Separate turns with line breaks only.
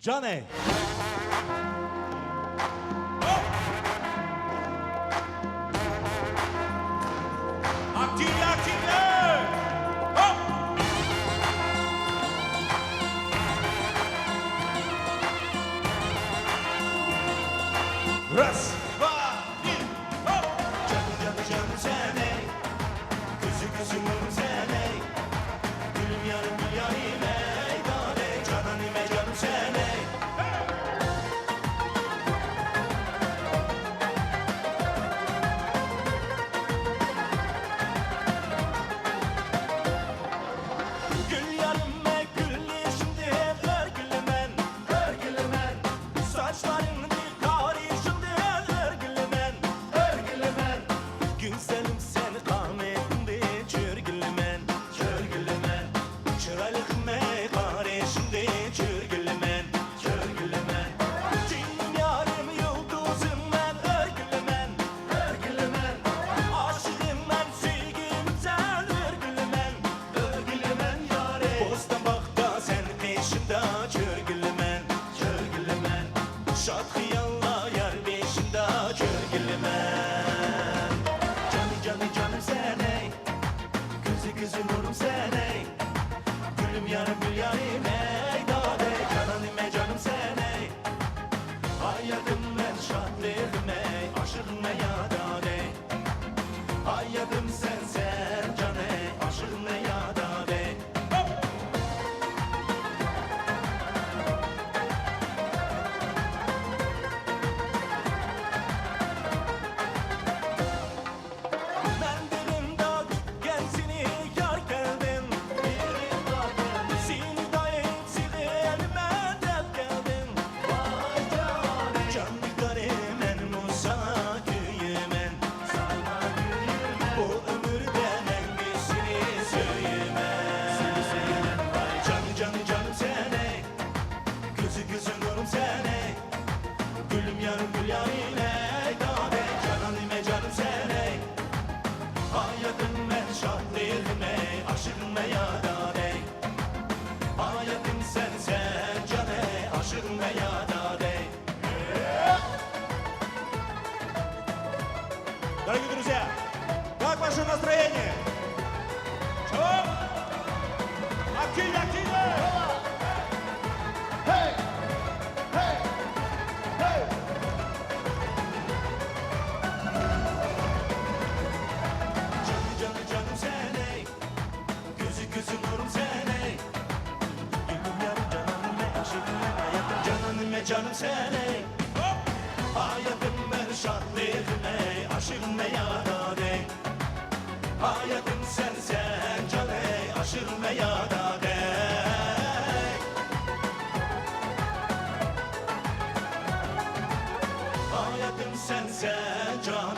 Cane. Aktivle, aktivle. Hop. Raz, dva, bir, hop. Canım canım canım sen ey, gözü gözümün sen ey, gülüm yarım gül yarim ey, dale cananime canım sen ey. Gül yarım ey gül şimdi her gülümen, her gülümen, saçların dil karışındı her gülümen, her gülümen. Güzelim sen kametinde kör gülümen, kör gülümen. Çıraylık me karışındı kör gülümen, kör gülümen. Cinim yarım yıldızım ben her gülümen, her gülümen. Aşığım ben sevgim sen her gülümen, her gülümen yâre. Bostanbakta sen peşimde kör gülümen, kör gülümen. Şad hıyalla yar peşimde kör gülümen. Canım canım canım sen ey, gözü gözü nurum sen ey, gülüm yarım gül yarim ey, dade cananime canım sen ey. Hayatım ben şadlığım ey, aşığım ey ya dade. Hayatım sen can ey, aşığım ey ya dade. Ben dedim da gelsini yar geldin, seni dayayıp elime del geldin. Vay canım, canlı garemen Musa güyümen, sana güyümen. Bu ömürden en iyisini söylemen. Vay canım canım canım sen ey, gözü gözü nurum sen ey, gülüm yarım gül yarim ey, dade cananime canım sen ey. Hayatım ben şadlığım ey, aşığım ey ya dade. Hayatım sen can ey, aşığım ey ya dade. Дорогие друзья, как ваше настроение? Чего? Активно, активно!
Hey! Hey! Hey!
Canım canım canım sen ey, gözü gözü nurum sen ey, gülüm yarım cananime aşığım ey, hayatım cananime canım sen ey. Hayatım ben şadlığım ey, aşığım ey ya dade. Hayatım sen can ey, aşığım ey ya dade. Hayatım sen can